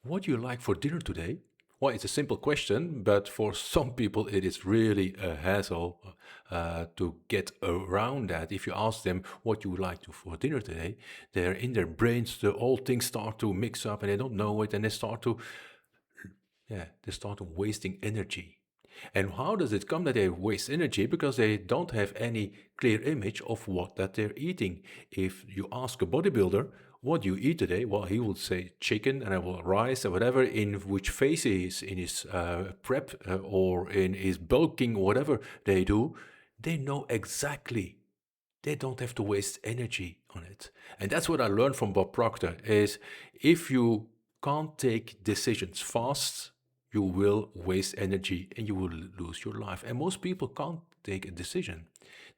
What do you like for dinner today? Well, it's a simple question, but for some people it is really a hassle to get around that. If you ask them what you would like to for dinner today, they're in their brains, the all things start to mix up and they don't know it and they start wasting energy. And how does it come that they waste energy? Because they don't have any clear image of what that they're eating. If you ask a bodybuilder, what do you eat today? Well, he will say chicken and I will rice or whatever, in which phase he is in his prep or in his bulking, whatever they do. They know exactly. They don't have to waste energy on it. And that's what I learned from Bob Proctor is if you can't take decisions fast, you will waste energy and you will lose your life. And most people can't take a decision.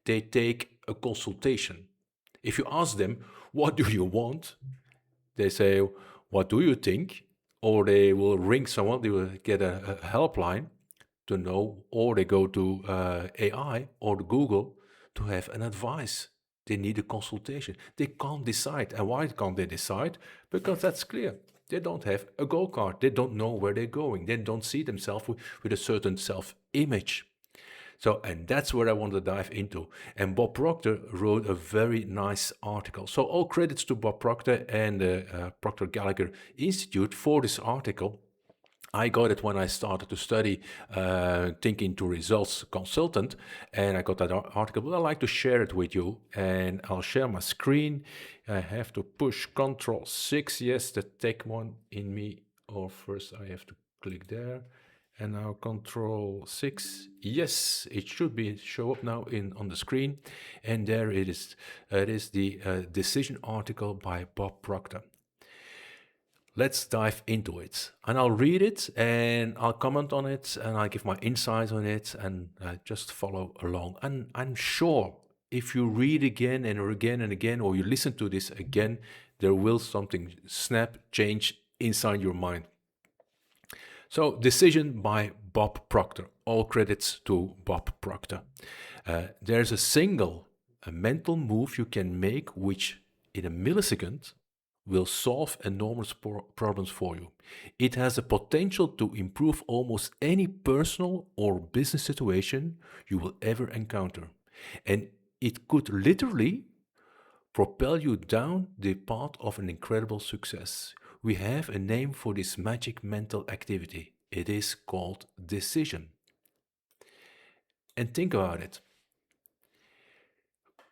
They take a consultation. If you ask them, what do you want? They say, what do you think? Or they will ring someone, they will get a helpline to know, or they go to AI or to Google to have an advice. They need a consultation. They can't decide. And why can't they decide? Because that's clear. They don't have a goal card. They don't know where they're going. They don't see themselves with a certain self image. So, and that's where I want to dive into. And Bob Proctor wrote a very nice article. So, all credits to Bob Proctor and the Proctor Gallagher Institute for this article. I got it when I started to study Thinking to Results Consultant, and I got that article. But I'd like to share it with you, and I'll share my screen. I have to push Control 6. Yes, the tech one in me. Or first, I have to click there, and now Control 6. Yes, it should be show up now on the screen, and there it is. It is the decision article by Bob Proctor. Let's dive into it. And I'll read it and I'll comment on it and I'll give my insights on it and just follow along. And I'm sure if you read again and again, or you listen to this again, there will something snap, change inside your mind. So, decision by Bob Proctor. All credits to Bob Proctor. There's a mental move you can make which in a millisecond will solve enormous problems for you. It has the potential to improve almost any personal or business situation you will ever encounter. And it could literally propel you down the path of an incredible success. We have a name for this magic mental activity. It is called decision. And think about it.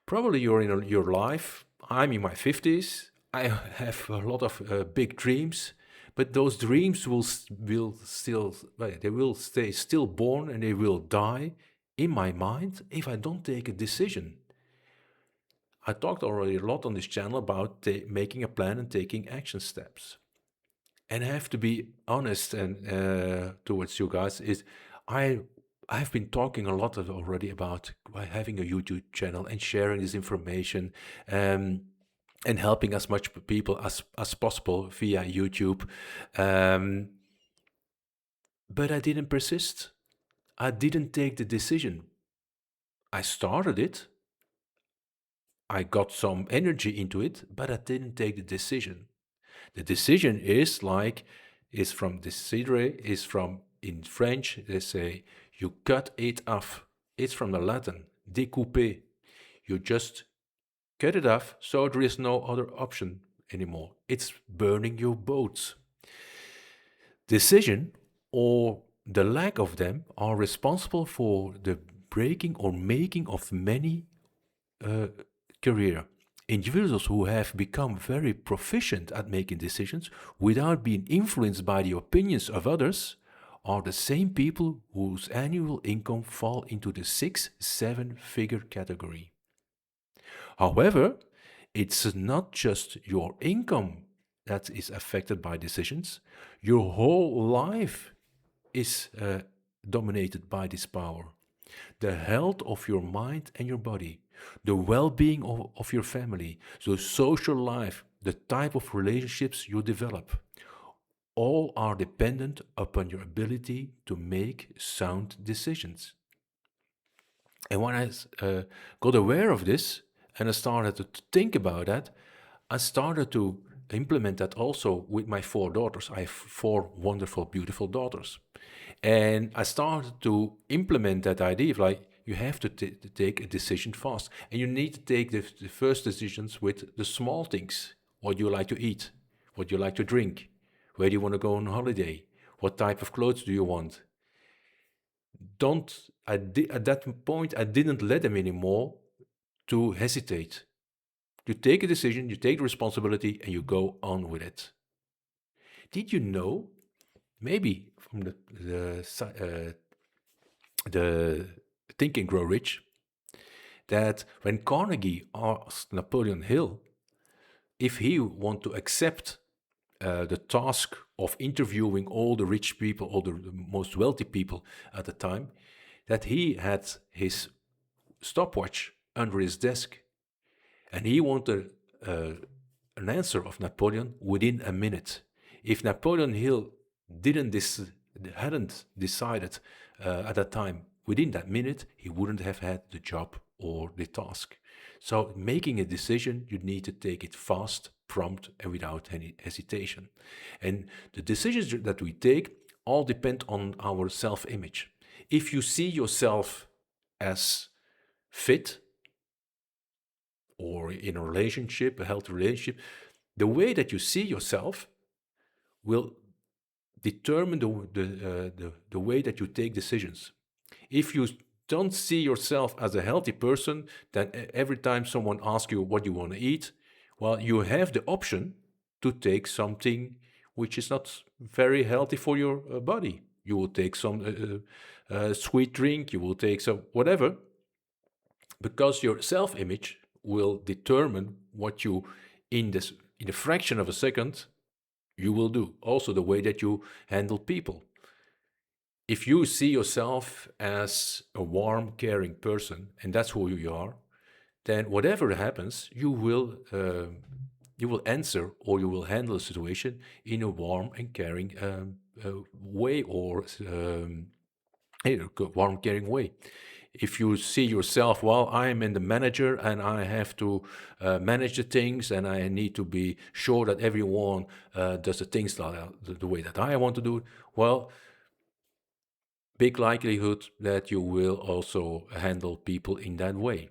Probably you're in your life. I'm in my 50s. I have a lot of big dreams, but those dreams will still well, they will stay stillborn and they will die in my mind if I don't take a decision. I talked already a lot on this channel about making a plan and taking action steps. And I have to be honest and towards you guys is I I've been talking a lot already about having a YouTube channel and sharing this information. And helping as much people as possible via YouTube. Um, but I didn't persist. I didn't take the decision. I started it. I got some energy into it, but I didn't take the decision. The decision is from decidere, is from in French, they say you cut it off. It's from the Latin, découper. You just cut it off, so there is no other option anymore. It's burning your boats. Decision, or the lack of them, are responsible for the breaking or making of many uh, career. Individuals who have become very proficient at making decisions without being influenced by the opinions of others are the same people whose annual income fall into the 6-7 figure category. However, it's not just your income that is affected by decisions, your whole life is dominated by this power. The health of your mind and your body, the well being of your family, the social life, the type of relationships you develop, all are dependent upon your ability to make sound decisions. And when I got aware of this and I started to think about that, I started to implement that also with my four daughters. I have four wonderful, beautiful daughters. And I started to implement that idea of like, you have to take a decision fast. And you need to take the first decisions with the small things. What do you like to eat? What do you like to drink? Where do you want to go on holiday? What type of clothes do you want? At that point, I didn't let them anymore to hesitate. You take a decision, you take the responsibility, and you go on with it. Did you know, maybe from the Think and Grow Rich, that when Carnegie asked Napoleon Hill if he want to accept the task of interviewing all the rich people, all the most wealthy people at the time, that he had his stopwatch under his desk, and he wanted an answer of Napoleon within a minute. If Napoleon Hill hadn't decided at that time within that minute, he wouldn't have had the job or the task. So making a decision, you need to take it fast, prompt, and without any hesitation. And the decisions that we take all depend on our self-image. If you see yourself as fit, or in a relationship, a healthy relationship, the way that you see yourself will determine the way that you take decisions. If you don't see yourself as a healthy person, then every time someone asks you what you want to eat, well, you have the option to take something which is not very healthy for your body. You will take some sweet drink, you will take some whatever, because your self-image will determine what you, in a fraction of a second, you will do. Also, the way that you handle people. If you see yourself as a warm, caring person, and that's who you are, then whatever happens, you will answer, or you will handle a situation in a warm and caring way, or in a warm, caring way. If you see yourself, well, I am in the manager and I have to manage the things, and I need to be sure that everyone does the things the way that I want to do it, well, big likelihood that you will also handle people in that way.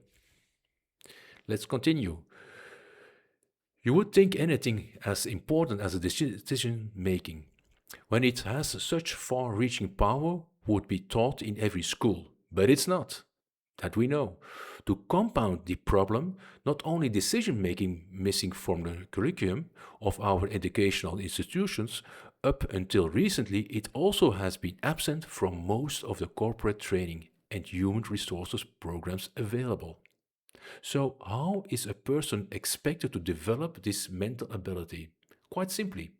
Let's continue. You would think anything as important as a decision making, when it has such far reaching power, would be taught in every school, but it's not. That we know. To compound the problem, not only decision making missing from the curriculum of our educational institutions, up until recently, it also has been absent from most of the corporate training and human resources programs available. So, how is a person expected to develop this mental ability? Quite simply,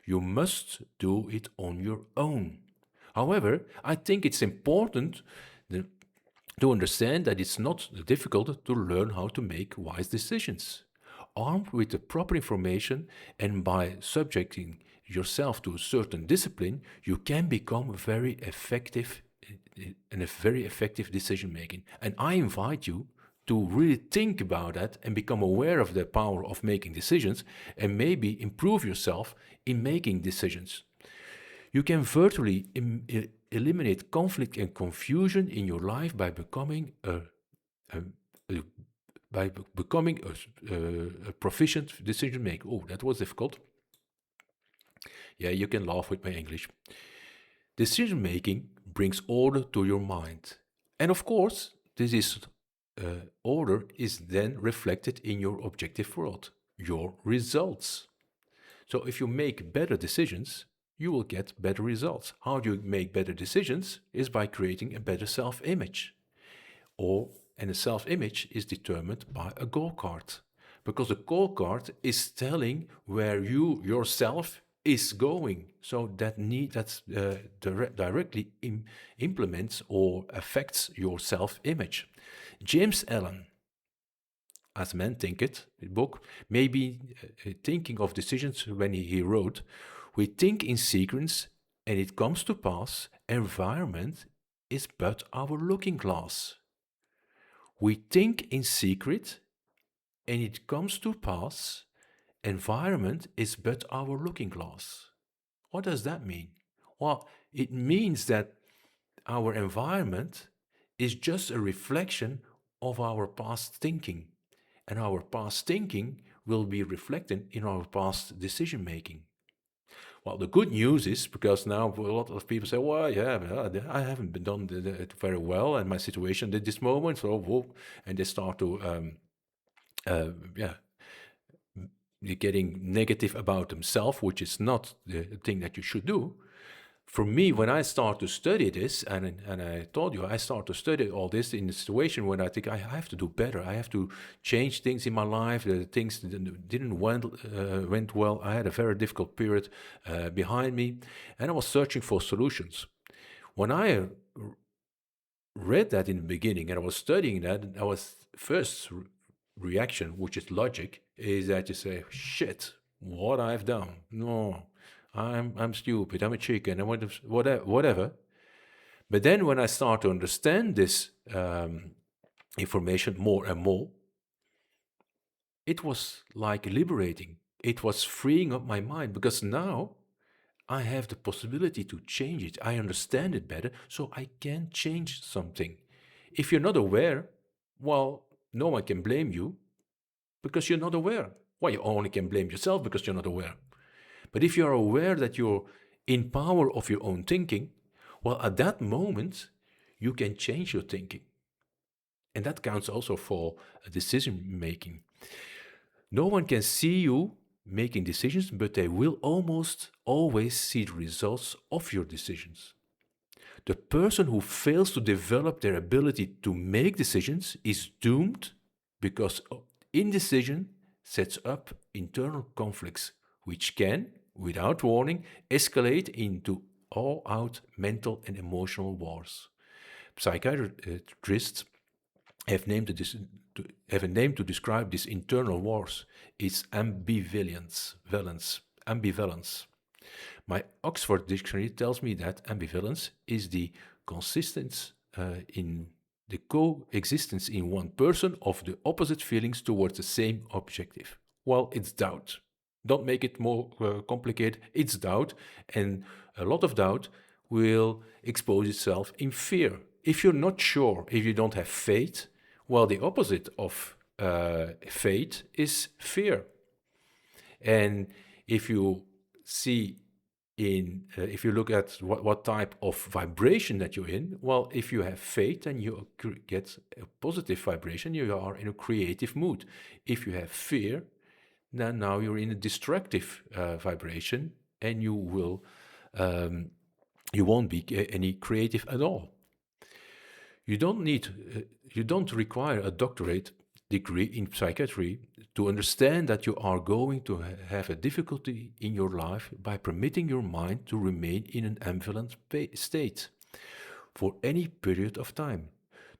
you must do it on your own. However, I think it's important to understand that it's not difficult to learn how to make wise decisions. Armed with the proper information and by subjecting yourself to a certain discipline, you can become very effective in a very effective decision making. And I invite you to really think about that and become aware of the power of making decisions, and maybe improve yourself in making decisions. You can virtually eliminate conflict and confusion in your life by becoming a, a a proficient decision maker. Oh, that was difficult. Yeah, you can laugh with my English. Decision making brings order to your mind. And of course, order is then reflected in your objective world, your results. So if you make better decisions, you will get better results. How do you make better decisions? Is by creating a better self-image. And a self-image is determined by a goal card. Because the goal card is telling where you yourself is going. So that's directly implements or affects your self-image. James Allen, As Men Think It, the book, maybe thinking of decisions when he wrote, we think in sequence and it comes to pass, environment is but our looking glass. We think in secret and it comes to pass, environment is but our looking glass. What does that mean? Well, it means that our environment is just a reflection of our past thinking, and our past thinking will be reflected in our past decision making. Well, the good news is because now a lot of people say, "Well, yeah, I haven't been done it very well, and my situation at this moment." So, whoa, and they start to, yeah, getting negative about themselves, which is not the thing that you should do. For me, when I start to study this, and I told you I start to study all this in a situation when I think I have to do better, I have to change things in my life. The things didn't went well. I had a very difficult period behind me, and I was searching for solutions. When I read that in the beginning and I was studying that, I was first reaction, which is logic, is that you say, "Shit, what I've done? No, I'm stupid. I'm a chicken. And whatever." But then when I start to understand this information more and more, it was like liberating. It was freeing up my mind because now I have the possibility to change it. I understand it better, so I can change something. If you're not aware, well, no one can blame you because you're not aware. Well, you only can blame yourself because you're not aware. But if you're aware that you're in power of your own thinking, well, at that moment, you can change your thinking. And that counts also for decision making. No one can see you making decisions, but they will almost always see the results of your decisions. The person who fails to develop their ability to make decisions is doomed because indecision sets up internal conflicts, which can, without warning, escalate into all out mental and emotional wars. Psychiatrists have have a name to describe this internal wars. It's ambivalence. My Oxford dictionary tells me that ambivalence is the consistence in the coexistence in one person of the opposite feelings towards the same objective. Well, it's doubt. Don't make it more complicated. It's doubt, and a lot of doubt will expose itself in fear. If you're not sure, if you don't have faith, well, the opposite of faith is fear. And if you see if you look at what type of vibration that you're in, well, if you have faith and you get a positive vibration, you are in a creative mood. If you have fear, then now you're in a destructive vibration, and you won't be any creative at all. You don't need, you don't require a doctorate degree in psychiatry to understand that you are going to have a difficulty in your life by permitting your mind to remain in an ambivalent state for any period of time.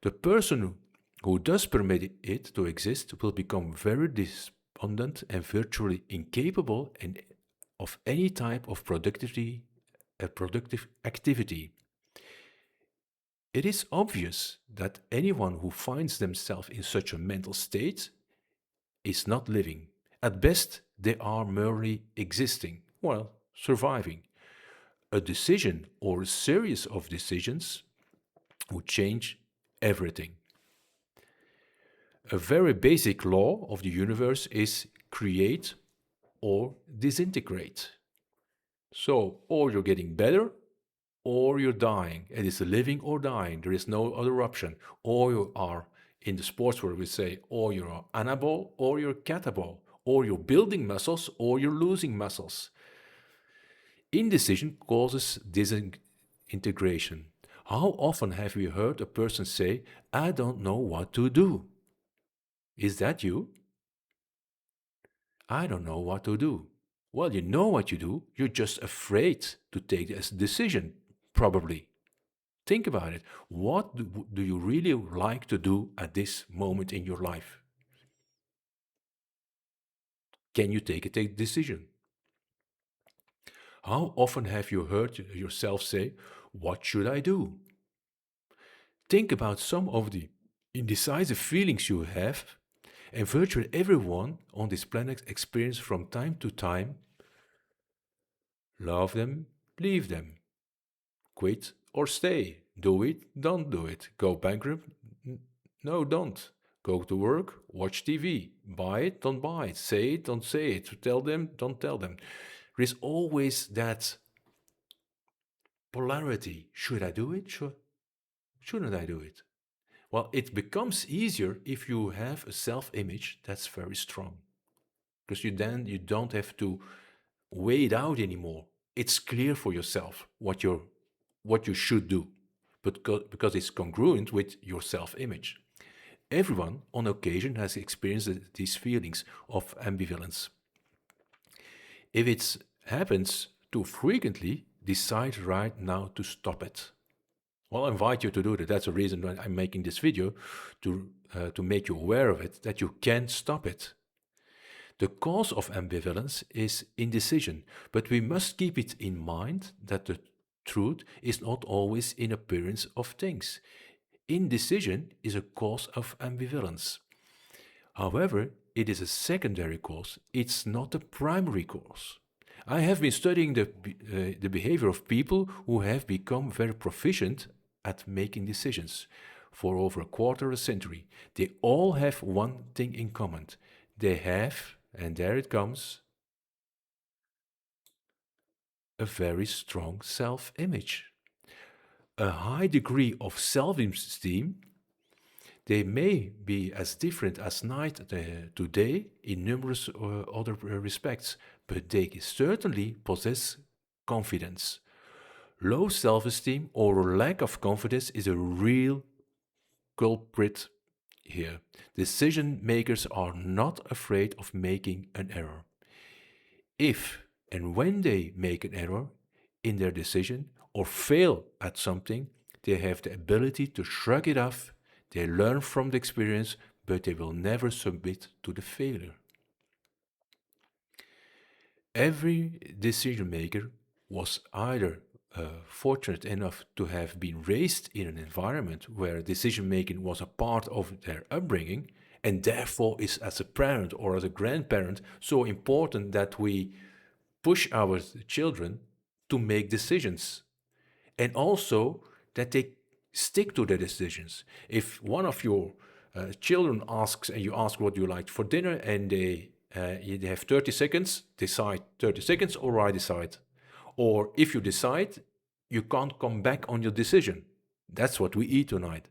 The person who does permit it to exist will become very despondent and virtually incapable of any type of productive activity. It is obvious that anyone who finds themselves in such a mental state is not living. At best, they are merely existing, well, surviving. A decision or a series of decisions would change everything. A very basic law of the universe is create or disintegrate. So, or you're getting better or you're dying. It is living or dying. There is no other option. Or you are in the sports where we say, or you're anabol or you're catabol, or you're building muscles or you're losing muscles. Indecision causes disintegration. How often have we heard a person say, "I don't know what to do"? Is that you? I don't know what to do. Well, you know what you do. You're just afraid to take this decision, probably. Think about it. What do you really like to do at this moment in your life? Can you take a decision? How often have you heard yourself say, "What should I do?" Think about some of the indecisive feelings you have And virtually everyone on this planet experiences from time to time love them, leave them, quit or stay, do it, don't do it, go bankrupt, no, don't. Go to work, watch TV, buy it, don't buy it, say it, don't say it, tell them, don't tell them. There is always that polarity. Should I do it? Shouldn't I do it? Well, it becomes easier if you have a self-image that's very strong, because you don't have to weigh it out anymore. It's clear for yourself what you should do, but because it's congruent with your self-image. Everyone on occasion has experienced these feelings of ambivalence. If it happens too frequently, decide right now to stop it. Well, I invite you to do that. That's the reason why I'm making this video, to make you aware of it, that you can stop it. The cause of ambivalence is indecision, but we must keep it in mind that the truth is not always in appearance of things. Indecision is a cause of ambivalence. However, it is a secondary cause, it's not a primary cause. I have been studying the behavior of people who have become very proficient at making decisions for over a quarter of a century. They all have one thing in common. They have, and there it comes, a very strong self image. A high degree of self esteem. They may be as different as night to day in numerous other respects, but they certainly possess confidence. Low self esteem or lack of confidence is a real culprit here. Decision makers are not afraid of making an error. If and when they make an error in their decision or fail at something, they have the ability to shrug it off. They learn from the experience, but they will never submit to the failure. Every decision maker was either fortunate enough to have been raised in an environment where decision making was a part of their upbringing, and therefore is, as a parent or as a grandparent, so important that we push our children to make decisions, and also that they stick to their decisions. If one of your children asks, and you ask what you like for dinner, and you have 30 seconds, decide 30 seconds, or I decide. Or if you decide, you can't come back on your decision. That's what we eat tonight.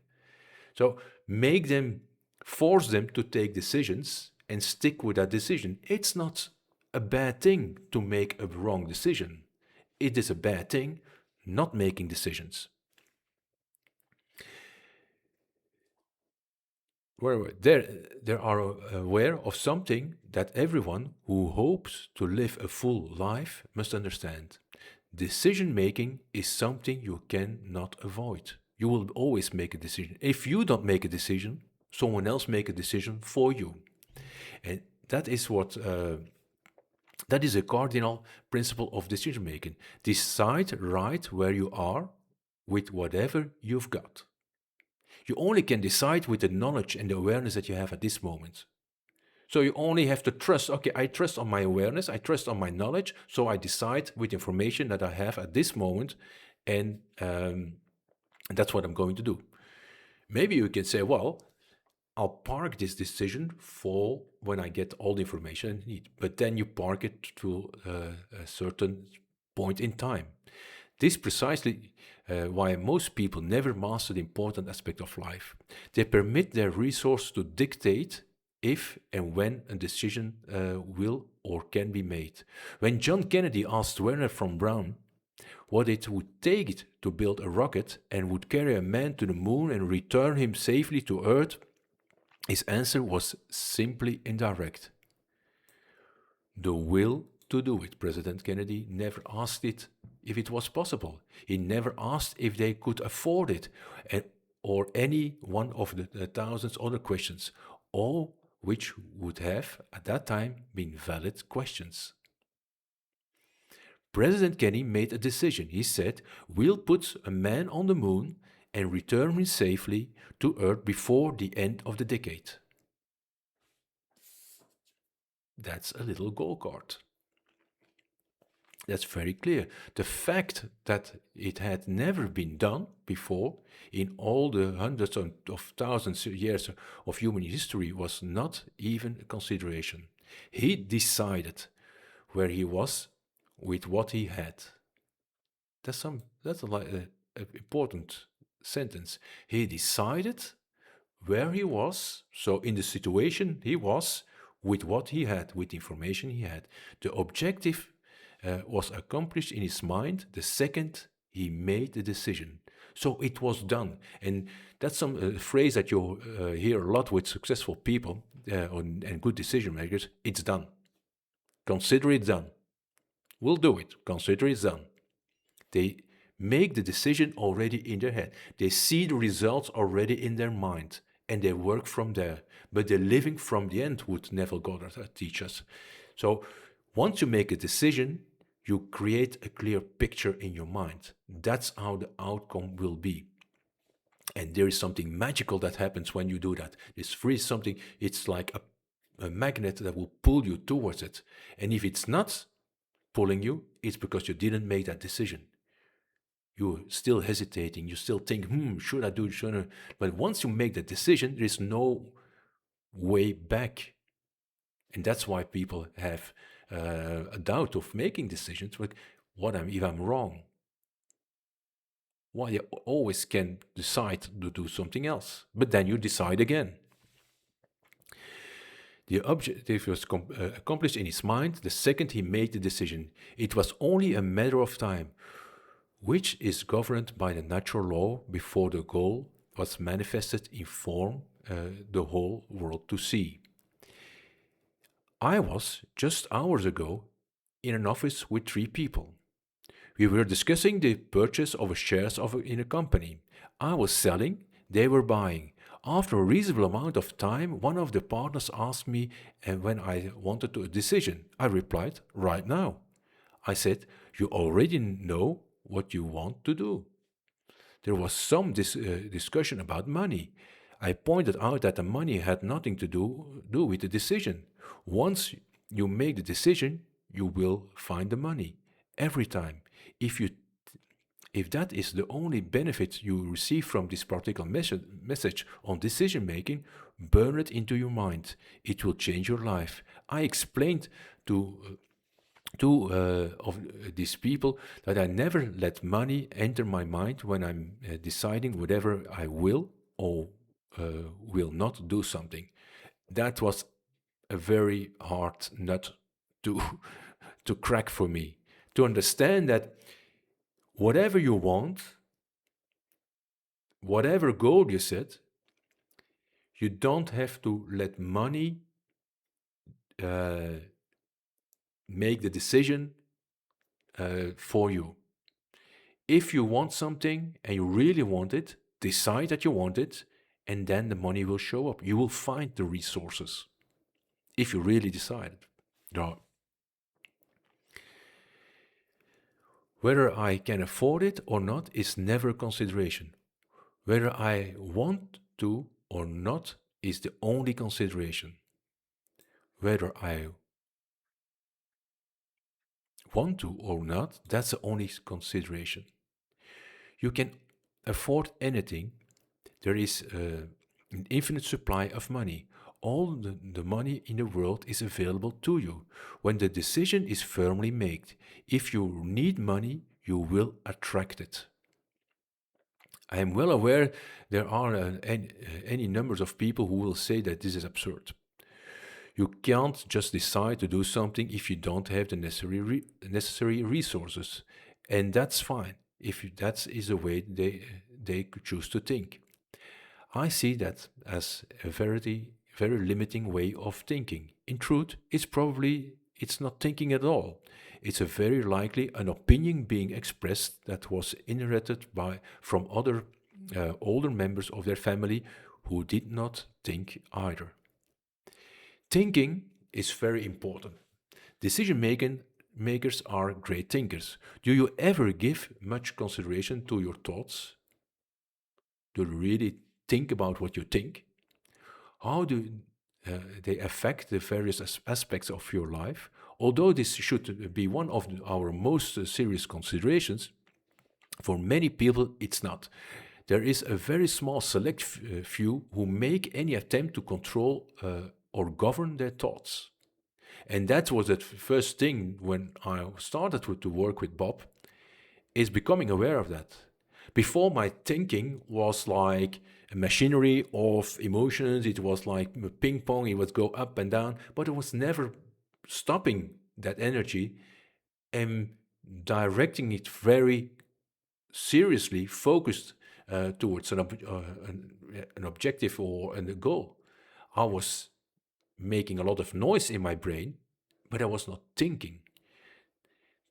So make them, force them to take decisions and stick with that decision. It's not a bad thing to make a wrong decision. It is a bad thing not making decisions. Where they are aware of something that everyone who hopes to live a full life must understand. Decision making is something you cannot avoid. You will always make a decision. If you don't make a decision, someone else make a decision for you. And that is what that is a cardinal principle of decision making. Decide right where you are with whatever you've got. You only can decide with the knowledge and the awareness that you have at this moment. So you only have to trust, okay, I trust on my awareness, I trust on my knowledge, so I decide with information that I have at this moment, and that's what I'm going to do. Maybe you can say, well, I'll park this decision for when I get all the information I need, but then you park it to a certain point in time. This is precisely why most people never master the important aspect of life. They permit their resource to dictate if and when a decision will or can be made. When John Kennedy asked Werner von Braun what it would take to build a rocket and would carry a man to the moon and return him safely to Earth, his answer was simply indirect. The will to do it. President Kennedy never asked it if it was possible. He never asked if they could afford it, or any one of the thousands other questions, all which would have, at that time, been valid questions. President Kennedy made a decision. He said, we'll put a man on the moon and return him safely to Earth before the end of the decade. That's a little goal card. That's very clear. The fact that it had never been done before in all the hundreds of thousands of years of human history was not even a consideration. He decided where he was with what he had. That's a important sentence. He decided where he was, so in the situation he was, with what he had, with the information he had. The objective was accomplished in his mind the second he made the decision. So it was done. And that's some phrase that you hear a lot with successful people and good decision makers. It's done. Consider it done. We'll do it. Consider it done. They make the decision already in their head. They see the results already in their mind and they work from there. But they're living from the end, would Neville Goddard teach us. So once you make a decision, you create a clear picture in your mind. That's how the outcome will be. And there is something magical that happens when you do that. It's free something, it's like a magnet that will pull you towards it. And if it's not pulling you, it's because you didn't make that decision. You're still hesitating. You still think, should I do it? Should I? But once you make that decision, there is no way back. And that's why people have a doubt of making decisions. Like, if I'm wrong? Why you always can decide to do something else, but then you decide again. The objective was accomplished in his mind the second he made the decision. It was only a matter of time, which is governed by the natural law before the goal was manifested in form the whole world to see. I was, just hours ago, in an office with three people. We were discussing the purchase of shares in a company. I was selling, they were buying. After a reasonable amount of time, one of the partners asked me when I wanted a decision. I replied, right now. I said, you already know what you want to do. There was some discussion about money. I pointed out that the money had nothing to do with the decision. Once you make the decision, you will find the money every time. If that is the only benefit you receive from this particular message on decision making, burn it into your mind. It will change your life. I explained to two of these people that I never let money enter my mind when I'm deciding whatever I will or will not do something. That was a very hard nut to to crack for me, to understand that whatever you want, whatever goal you set, you don't have to let money uh, make the decision for you. If you want something and you really want it, decide that you want it, and then the money will show up. You will find the resources if you really decide. Now, whether I can afford it or not is never a consideration. Whether I want to or not is the only consideration. Whether I want to or not, that's the only consideration. You can afford anything. There is an infinite supply of money. All the money in the world is available to you when the decision is firmly made. If you need money, you will attract it. I am well aware there are any numbers of people who will say that this is absurd. You can't just decide to do something if you don't have the necessary resources, and that's fine if that is the way they choose to think. I see that as a very limiting way of thinking. In truth, it's not thinking at all. It's a very likely an opinion being expressed that was inherited from other older members of their family who did not think either. Thinking is very important. Decision making makers are great thinkers. Do you ever give much consideration to your thoughts? Do you really think about what you think? How do they affect the various aspects of your life. Although this should be one of our most serious considerations, for many people it's not. There is a very small select few who make any attempt to control or govern their thoughts. And that was the first thing when I started to work with Bob, is becoming aware of that. Before, my thinking was like a machinery of emotions. It was like a ping pong. It would go up and down, but it was never stopping that energy and directing it very seriously, focused towards an objective or a goal. I was making a lot of noise in my brain, but I was not thinking.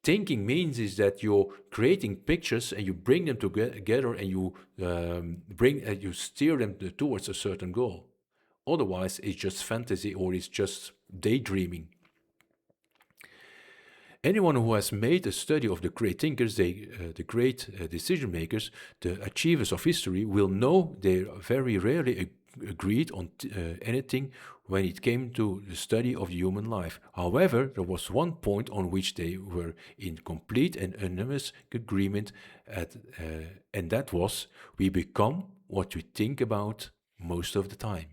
Thinking means is that you're creating pictures and you bring them together and you you steer them towards a certain goal. Otherwise, it's just fantasy or it's just daydreaming. Anyone who has made a study of the great thinkers, the great decision makers, the achievers of history, will know they very rarely agreed on anything when it came to the study of human life. However, there was one point on which they were in complete and unanimous agreement, and that was we become what we think about most of the time.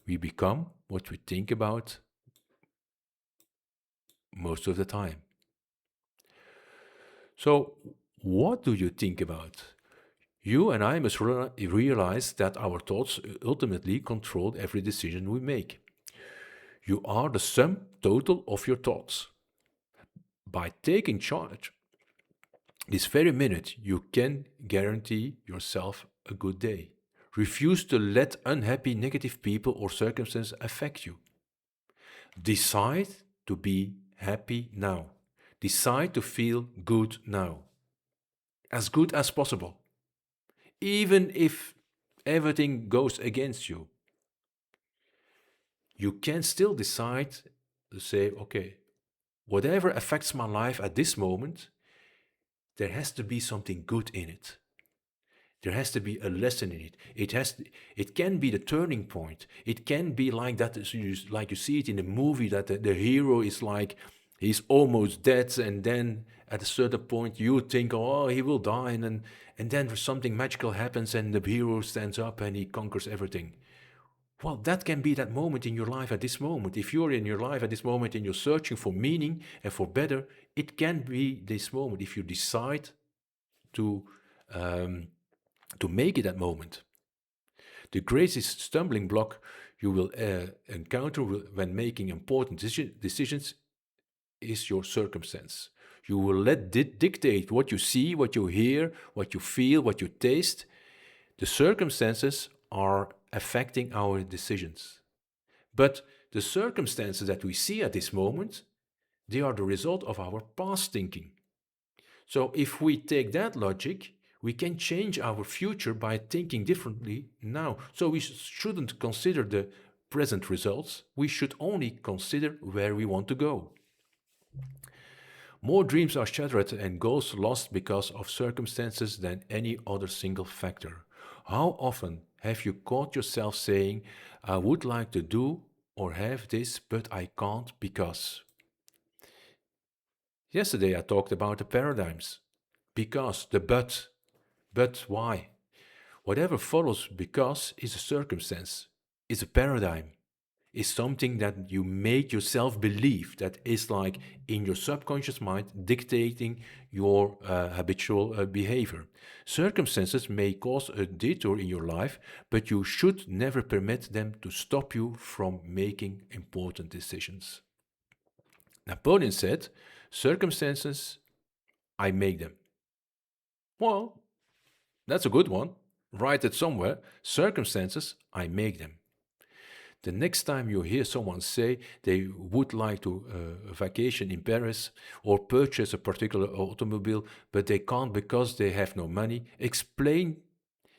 We become what we think about most of the time. So, what do you think about? You and I must realize that our thoughts ultimately control every decision we make. You are the sum total of your thoughts. By taking charge, this very minute, you can guarantee yourself a good day. Refuse to let unhappy, negative people or circumstances affect you. Decide to be happy now. Decide to feel good now. As good as possible. Even if everything goes against you, you can still decide to say, okay, whatever affects my life at this moment, there has to be something good in it. There has to be a lesson in it. It can be the turning point. It can be like that, like you see it in a movie, that the hero is like, he's almost dead, and then at a certain point you think, oh, he will die, and then something magical happens, and the hero stands up and he conquers everything. Well, that can be that moment in your life at this moment. If you're in your life at this moment and you're searching for meaning and for better, it can be this moment if you decide to um, to make it that moment. The greatest stumbling block you will encounter when making important decisions is your circumstance. You will let it dictate what you see, what you hear, what you feel, what you taste. The circumstances are affecting our decisions. But the circumstances that we see at this moment, they are the result of our past thinking. So if we take that logic, we can change our future by thinking differently now. So we shouldn't consider the present results, we should only consider where we want to go. More dreams are shattered and goals lost because of circumstances than any other single factor. How often have you caught yourself saying, I would like to do or have this, but I can't because? Yesterday I talked about the paradigms. Because, the but why? Whatever follows because is a circumstance, is a paradigm, is something that you make yourself believe, that is like in your subconscious mind dictating your habitual behavior. Circumstances may cause a detour in your life, but you should never permit them to stop you from making important decisions. Napoleon said, circumstances, I make them. Well, that's a good one. Write it somewhere. Circumstances, I make them. The next time you hear someone say they would like to vacation in Paris or purchase a particular automobile, but they can't because they have no money, explain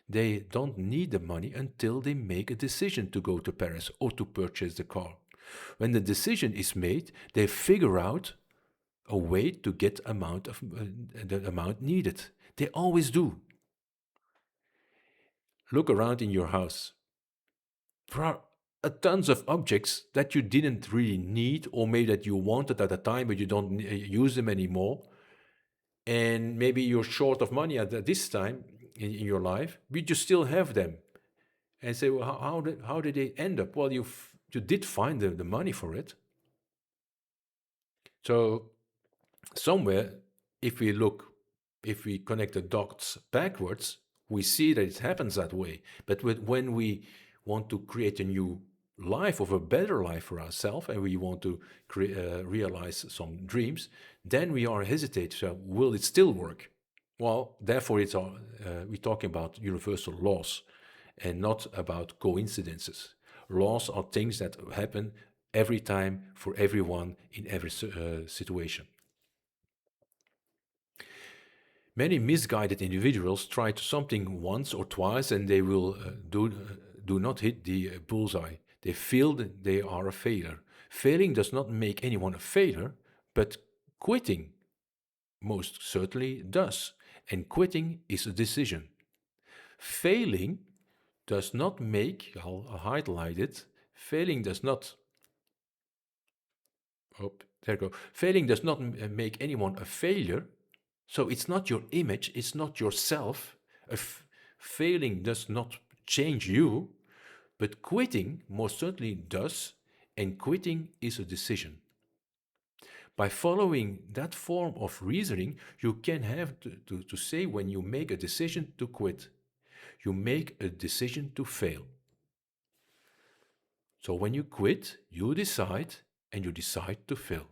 they don't need the money until they make a decision to go to Paris or to purchase the car. When the decision is made, they figure out a way to get the amount needed. They always do. Look around in your house. There are tons of objects that you didn't really need, or maybe that you wanted at the time but you don't use them anymore, and maybe you're short of money at this time in your life, but you still have them. And say, well, how did they end up? Well, you did find the money for it. So somewhere, if we look, if we connect the dots backwards, we see that it happens that way. But when we want to create a new life, of a better life for ourselves, and we want to realize some dreams, then we are hesitate. So will it still work? Well, therefore, we're talking about universal laws and not about coincidences. Laws are things that happen every time for everyone in every situation. Many misguided individuals try something once or twice and they will do not hit the bullseye. They feel that they are a failure. Failing does not make anyone a failure, but quitting most certainly does. And quitting is a decision. Failing does not make, I'll highlight it, failing does not, oh, there you go. Failing does not make anyone a failure. So it's not your image, it's not yourself. Failing does not change you, but quitting most certainly does, and quitting is a decision. By following that form of reasoning, you can have to say when you make a decision to quit, you make a decision to fail. So when you quit, you decide and you decide to fail.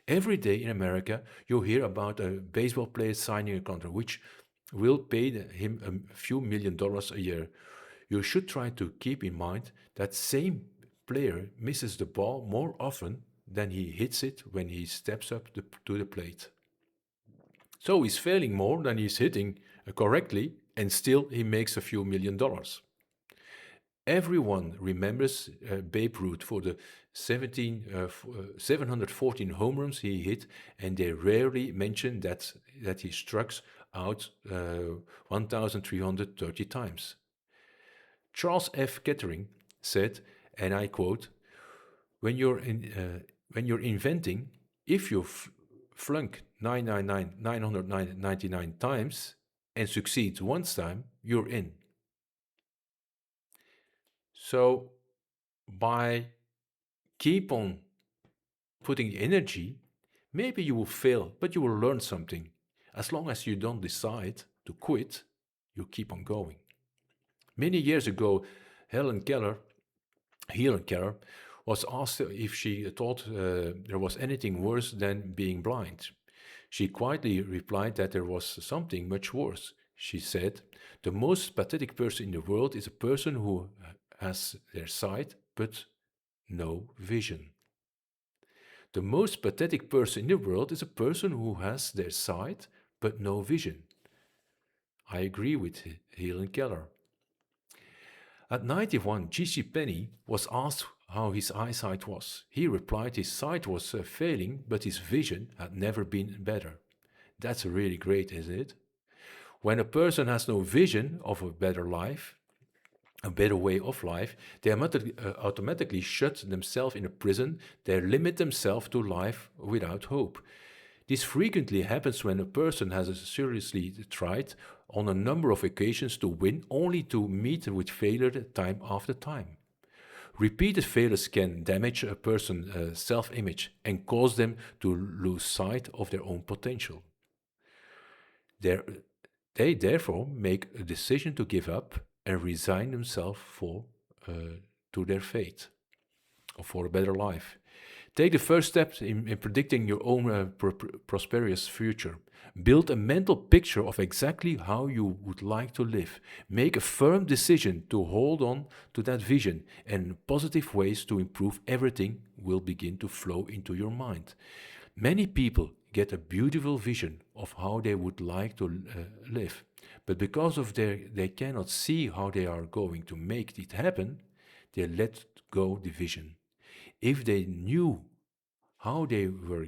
Every day in America, you hear about a baseball player signing a contract which will pay him a few $1,000,000 a year. You should try to keep in mind that same player misses the ball more often than he hits it when he steps up to the plate. So he's failing more than he's hitting correctly, and still he makes a few $1,000,000. Everyone remembers Babe Ruth for the 714 home runs he hit, and they rarely mention that he struck out 1,330 times. Charles F. Kettering said, and I quote, when you're inventing, if you flunk 999 times and succeed one time, you're in. So by keep on putting energy, maybe you will fail, but you will learn something. As long as you don't decide to quit, you keep on going. Many years ago, Helen Keller was asked if she thought there was anything worse than being blind. She quietly replied that there was something much worse. She said, the most pathetic person in the world is a person who has their sight but no vision. The most pathetic person in the world is a person who has their sight but no vision. I agree with Helen Keller. At 91, G.C. Penney was asked how his eyesight was. He replied his sight was failing, but his vision had never been better. That's really great, isn't it? When a person has no vision of a better life, a better way of life, they automatically shut themselves in a prison. They limit themselves to life without hope. This frequently happens when a person has seriously tried on a number of occasions to win, only to meet with failure time after time. Repeated failures can damage a person's self-image and cause them to lose sight of their own potential. They therefore make a decision to give up and resign themselves to their fate or for a better life. Take the first steps in predicting your own prosperous future. Build a mental picture of exactly how you would like to live. Make a firm decision to hold on to that vision, and positive ways to improve everything will begin to flow into your mind. Many people get a beautiful vision of how they would like to live, but because of they cannot see how they are going to make it happen, they let go the vision. If they knew how they were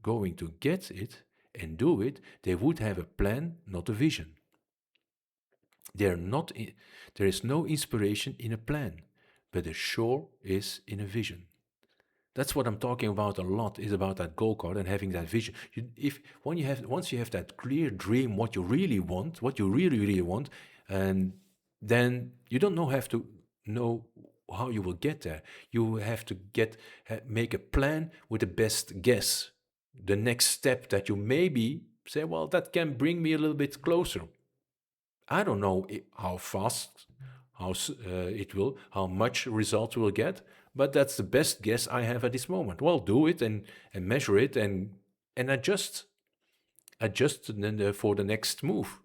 going to get it and do it, they would have a plan, not a vision. There is no inspiration in a plan. but the shore is in a vision. That's what I'm talking about a lot, is about that goal card and having that vision. If when you have once you have that clear dream, what you really want, what you really really want, and then you don't know have to know how you will get there. You have to make a plan with the best guess. The next step that you maybe say, well, that can bring me a little bit closer. I don't know how fast, it will, how much results we'll get, but that's the best guess I have at this moment. Well, do it and measure it and adjust for the next move.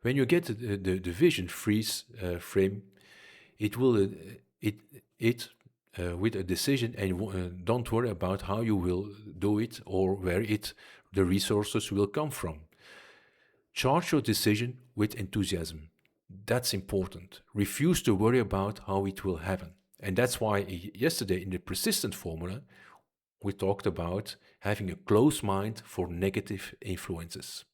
When you get the vision freeze frame, it will it it with a decision, and don't worry about how you will do it or where the resources will come from. Charge your decision with enthusiasm. That's important. Refuse to worry about how it will happen. And that's why yesterday in the persistent formula, we talked about having a closed mind for negative influences.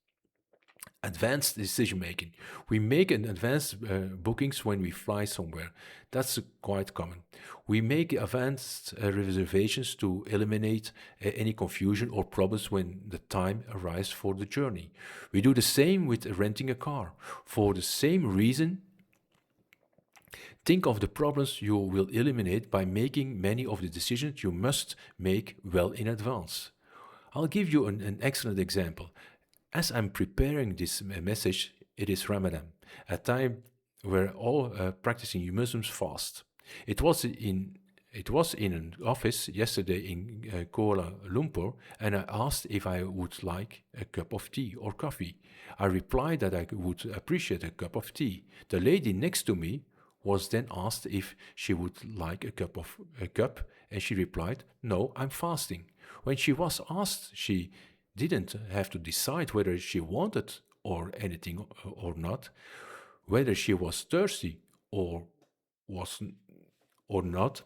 Advanced decision making. We make an advanced bookings when we fly somewhere. That's quite common. We make advanced reservations to eliminate any confusion or problems when the time arrives for the journey. We do the same with renting a car. For the same reason, think of the problems you will eliminate by making many of the decisions you must make well in advance. I'll give you an excellent example. As I'm preparing this message, it is Ramadan, a time where all practicing Muslims fast. It was in it was in an office yesterday in Kuala Lumpur, and I asked if I would like a cup of tea or coffee. I replied that I would appreciate a cup of tea. The lady next to me was then asked if she would like a cup, and she replied, "No, I'm fasting." When she was asked, she didn't have to decide whether she wanted or anything or not, whether she was thirsty or was or not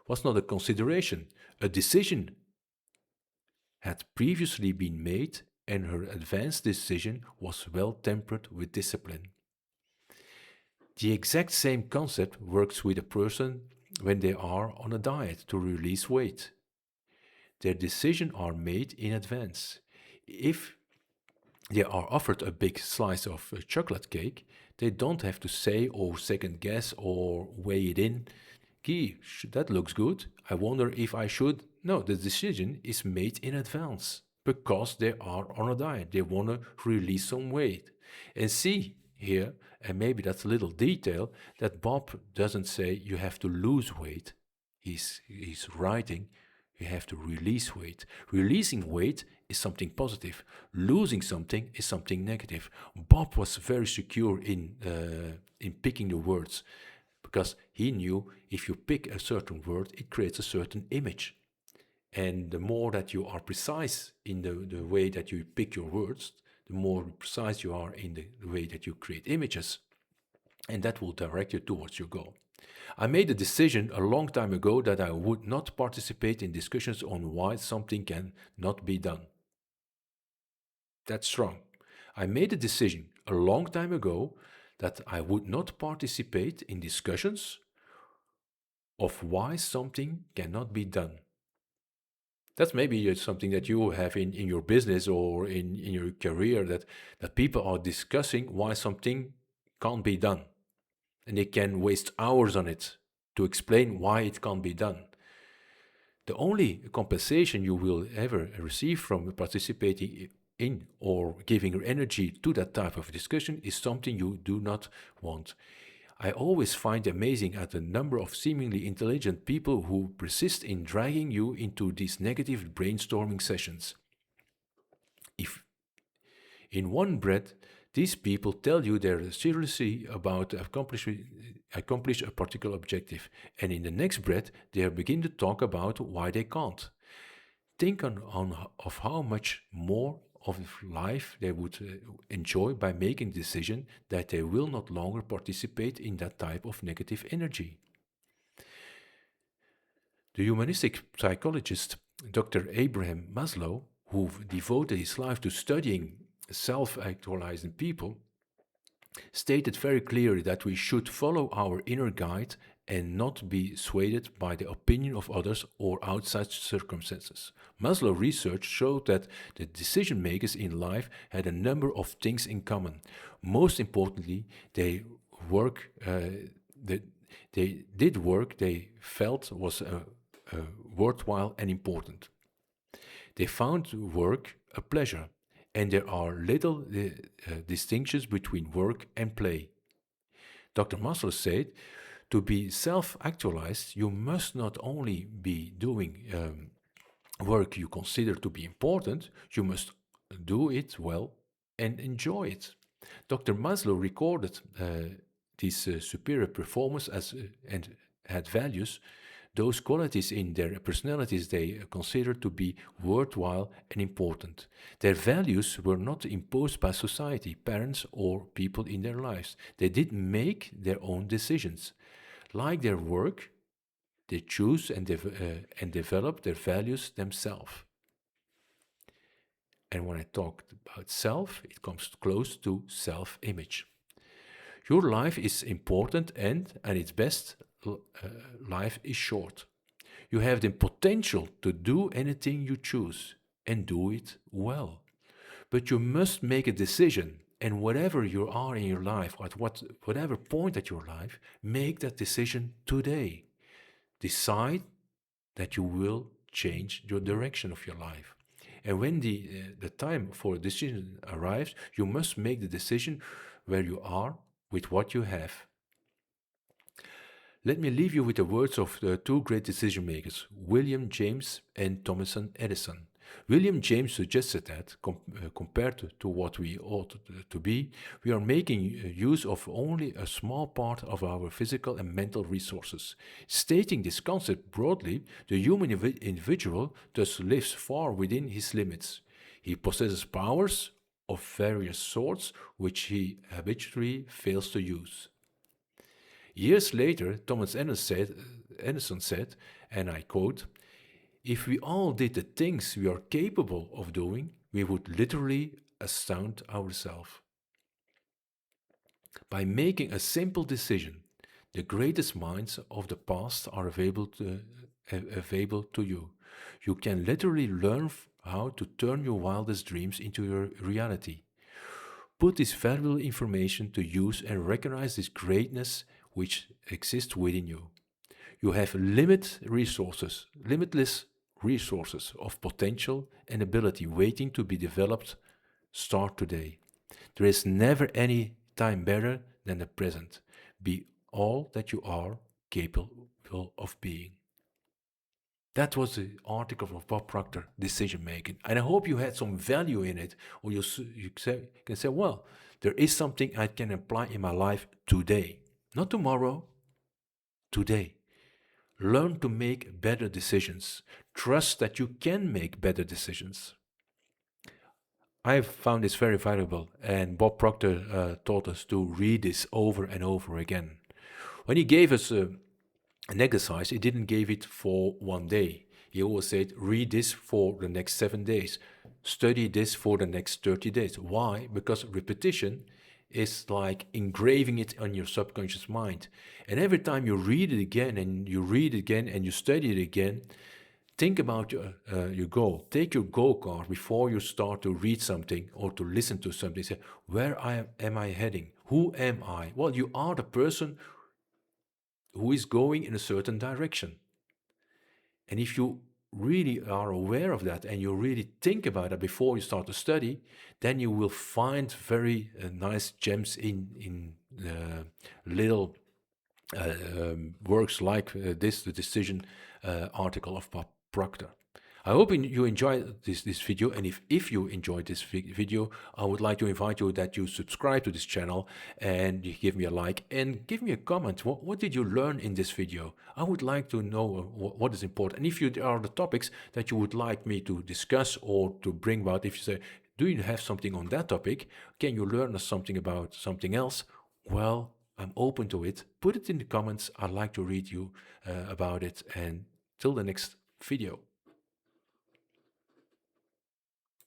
was not a consideration. A decision had previously been made, and her advanced decision was well tempered with discipline. The exact same concept works with a person when they are on a diet to release weight. Their decisions are made in advance. If they are offered a big slice of chocolate cake, they don't have to say or second guess or weigh it in. Gee, that looks good. I wonder if I should. No, the decision is made in advance because they are on a diet. They want to release some weight. And see here, and maybe that's a little detail, that Bob doesn't say you have to lose weight. He's writing you have to release weight. Releasing weight is something positive. Losing something is something negative. Bob was very secure in picking the words because he knew if you pick a certain word, it creates a certain image. And the more that you are precise in the way that you pick your words, the more precise you are in the way that you create images. And that will direct you towards your goal. I made a decision a long time ago that I would not participate in discussions on why something can not be done. That's strong. I made a decision a long time ago that I would not participate in discussions of why something cannot be done. That's maybe something that you have in your business or in your career that people are discussing why something can't be done. And they can waste hours on it to explain why it can't be done. The only compensation you will ever receive from participating in or giving your energy to that type of discussion is something you do not want. I always find amazing at the number of seemingly intelligent people who persist in dragging you into these negative brainstorming sessions. If in one breath these people tell you they're seriously about to accomplish a particular objective, and in the next breath they begin to talk about why they can't. Think of how much more of life they would enjoy by making the decision that they will not longer participate in that type of negative energy. The humanistic psychologist Dr. Abraham Maslow, who devoted his life to studying self actualizing people, stated very clearly that we should follow our inner guide and not be swayed by the opinion of others or outside circumstances. Maslow research showed that the decision makers in life had a number of things in common. Most importantly, work, they, they did work they felt was worthwhile and important. They found work a pleasure, and there are little distinctions between work and play. Dr. Maslow said, to be self actualized, you must not only be doing work you consider to be important, you must do it well and enjoy it. Dr. Maslow recorded these superior performance and had values, those qualities in their personalities they considered to be worthwhile and important. Their values were not imposed by society, parents, or people in their lives. They did make their own decisions. Like their work, they choose and develop their values themselves. And when I talk about self, it comes close to self image. Your life is important, and at its best, life is short. You have the potential to do anything you choose and do it well. But you must make a decision, and whatever you are in your life, at whatever point at your life, make that decision today. Decide that you will change your direction of your life. And when the time for a decision arrives, you must make the decision where you are with what you have. Let me leave you with the words of the two great decision makers, William James and Thomas Edison. William James suggested that, compared to what we ought to be, we are making use of only a small part of our physical and mental resources. Stating this concept broadly, the human individual thus lives far within his limits. He possesses powers of various sorts which he habitually fails to use. Years later, Edison said, and I quote, if we all did the things we are capable of doing, we would literally astound ourselves. By making a simple decision, the greatest minds of the past are available to you. You can literally learn how to turn your wildest dreams into your reality. Put this valuable information to use and recognize this greatness which exists within you. You have limitless resources of potential and ability waiting to be developed. Start today. There is never any time better than the present. Be all that you are capable of being. That was the article of Bob Proctor, Decision Making. And I hope you had some value in it, or you can say, well, there is something I can apply in my life today. Not tomorrow, today. Learn to make better decisions. Trust that you can make better decisions. I've found this very valuable, and Bob Proctor taught us to read this over and over again. When he gave us an exercise, he didn't give it for one day. He always said, read this for the next 7 days. Study this for the next 30 days. Why? Because repetition is like engraving it on your subconscious mind. And every time you read it again and you read it again and you study it again, think about your goal. Take your goal card before you start to read something or to listen to something. Say, am I heading? Who am I? Well, you are the person who is going in a certain direction. And if you really are aware of that and you really think about it before you start to study, then you will find very nice gems in little works like the decision article of Bob Proctor. I hope you enjoyed this video, and if you enjoyed this video, I would like to invite you that you subscribe to this channel and you give me a like and give me a comment. What did you learn in this video? I would like to know what is important. And if there are the topics that you would like me to discuss or to bring about, if you say, do you have something on that topic? Can you learn something about something else? Well, I'm open to it. Put it in the comments. I'd like to read you about it. And till the next video.